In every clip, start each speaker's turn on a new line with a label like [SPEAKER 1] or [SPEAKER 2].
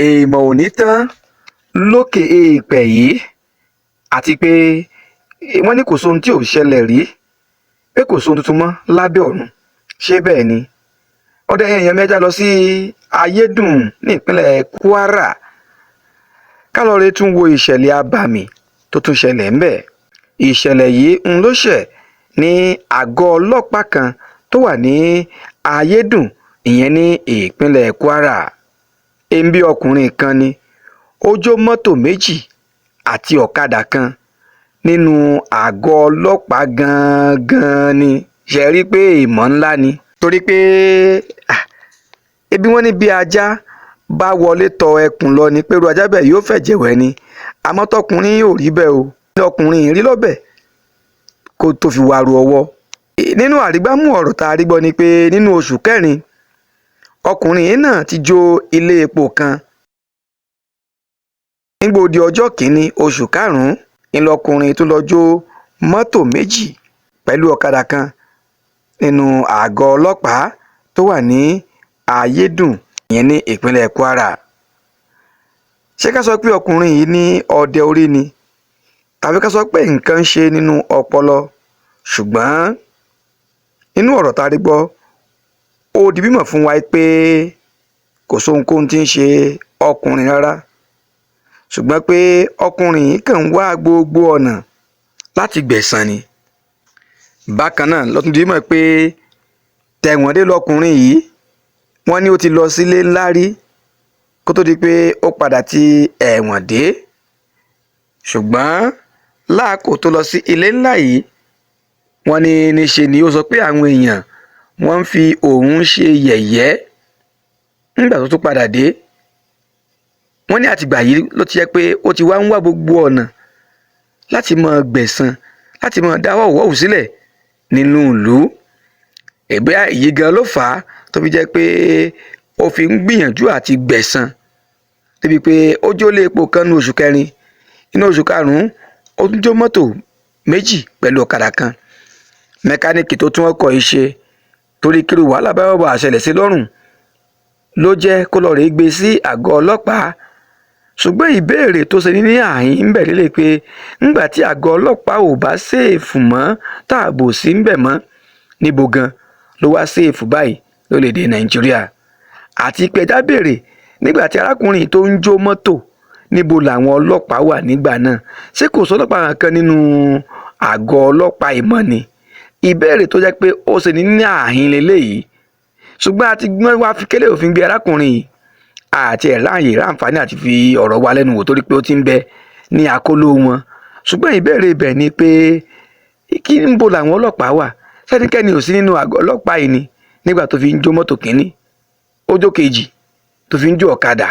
[SPEAKER 1] èèmọ̀ ò ní tán lókè èèpẹ̀ yìí àti pé wọ́n ní kò sóhun tí ò ṣẹlẹ̀ rí pé kò sóhun tuntun mọ́ lábẹ́ ọ̀run. Ṣé bẹ́ẹ̀ ni? Ọ̀dọ̀ ẹ̀yin èèyàn mi, ẹ já lọ sí Ayédùn ní ìpínlẹ̀ Kwara ká lọ rè tún wo ìṣẹ̀lẹ̀ abàmì tó tún ṣẹlẹ̀ ńbẹ̀. Ìṣẹ̀lẹ̀ yìí ló ṣẹ̀ ní àgọ́ ọlọ́pàá kan tó wà ní Ayédùn, ìyẹn ní ìpínlẹ̀ Kwara. Ẹ̀ńbí ọkùnrin kan ni ó jó mọ́tò méjì àti ọ̀kadà kan nínú àgọ́ ọlọ́pàá gangan ni. Ṣé ẹ rí i pé ìmọ̀ ńlá ni? Torí pé ebi wọ́n ní bí ajá bá wọlé tọ ẹkùn lọ ni pé irú ajá bẹ́ẹ̀ yóò fẹ̀jẹ̀ wẹ̀ ni. Àmọ́ tọkùnrin ò rí bẹ́ẹ̀ o. Ọkùnrin rí lọ́bẹ̀ kó tó fi wàrú ọwọ́. Nínú àrígbámú ọ̀rọ̀ tá a rí gbọ́ ni pé nínú oṣù kẹrin ọkùnrin yìí náà ti jó ilé epo kan. Nígbà ó di ọjọ́ kìíní oṣù karùn-ún ìlọkùnrin tó lọ jó mọ́tò méjì pẹ̀lú ọ̀kadà kan nínú àgọ́ ọlọ́pàá tó wà ní Ayédùn, ìyẹn ní ìpínlẹ̀ Kwara. Ṣé ká sọ pé ọkùnrin yìí ní ọdẹ orí ni tàbí ká sọ pé nǹkan ń ṣe nínú ọpọlọ? Ṣùgbọ́n nínú ọ̀rọ̀ tá a rí gbọ́ ó di mímọ̀ fún wa pé kò sóhunkóhun tí ń ṣe ọkùnrin rárá, ṣùgbọ́n pé ọkùnrin yìí kàn ń wá gbogbo ọ̀nà láti gbẹ̀san ni. Bákan náà ló tún di mímọ̀ pé tẹ̀wọ̀n dé lọkùnrin yìí, wọ́n ní ó ti lọ sílé ńlá rí kó tó di pé ó padà ti ẹ̀wọ̀n dé. Ṣùgbọ́n láàkó tó lọ sí ilé ńlá yìí, wọ́n ní níṣe ni ó sọ pé àwọn èèyàn wọ́n ń fi òun ṣe yẹ̀yẹ́. Nígbà tó tún padà dé, wọ́n ní àtìgbà yìí ló ti jẹ́ pé ó ti wá ń wá gbogbo ọ̀nà láti máa gbẹ̀san, láti máa dáwọ́ òwòwò sílẹ̀ nínú ìlú. Ẹ̀bẹ̀ èyí gan ló fà á tó fi jẹ́ pé ó fi ń gbìyànjú àti gbẹ̀san débi pé ó jólé epo kan ní oṣù kẹrin, inú oṣù karùn-ún ó tún jó mọ́tò méjì pẹ̀lú ọ̀kadà kan. Mẹkáníìkì tó tún ọkọ̀ yìí ṣe torí kí irú wàhálà bá wà ṣẹlẹ̀ sí lọ́rùn ló jẹ́ kó lọ rèé gbé sí àgọ́ ọlọ́pàá. Ṣùgbọ́n ìbéèrè tó ṣe ní àhín ń bẹ̀ lélẹ̀ pé ńgbà tí àgọ́ ọlọ́pàá ò bá ṣèèfù mọ́ táàbò sí ń bẹ̀ mọ́, níbo gan ló wá ṣèèfù báyìí lórílẹ̀‐èdè Nàìjíríà? Àti pé ẹjá béèrè, nígbà tí arákùnrin tó ń jó mọ́tò, níbo làwọn ọlọ́pàá wà nígbà náà? Ṣé kò sọ́lọ́pàá kankan nínú àgọ́ ọlọ́pàá ìmọ̀ ni? Ìbéèrè tó jẹ́ pé ó ṣe ní àhín lélẹ́yìí. Ṣùgbọ́n àti gbọ́n wá fi kélé òfin gbé arákùnrin yìí àti ráàyè ráǹfààní àti fi ọ̀rọ̀ wa lẹ́nu wò torí pé ó ti ń bẹ ní àkóló wọn. Ṣùgbọ́n ìbéèrè ibẹ̀ ni pé kí níbo làwọn ọlọ́pàá wà? Sẹ́nikẹ́ni ò sí nínú àgọ́ ọlọ́pàá yìí ni nígbà tó fi ń jó mọ́tò kínní, ó jó kejì, tó fi ń jó ọ̀kadà?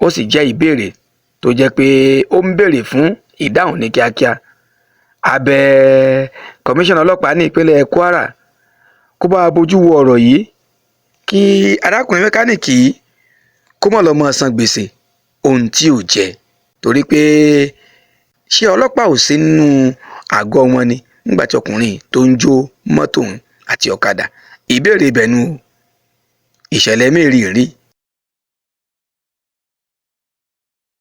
[SPEAKER 1] Ó sì jẹ́ ìbéèrè tó jẹ́ pé ó ń béèrè fún ìdáhùn ní kíákíá. Abẹ́ kọmíṣánná ọlọ́pàá ní ìpínlẹ̀ Kwara kó bá bójú wo ọ̀rọ̀ yìí kí arákùnrin mẹkáníìkì yìí kó mọ̀ lọ́mọ san gbèsè ohun tí ò jẹ. Torí pé ṣé ọlọ́pàá ò sí nínú àgọ́ wọn ni nígbà tí ọkùnrin tó ń jó mọ́tò àti ọ̀kadà? Ìbéèrè ibẹ̀ nu ìṣẹ̀lẹ̀ mẹ́rìírí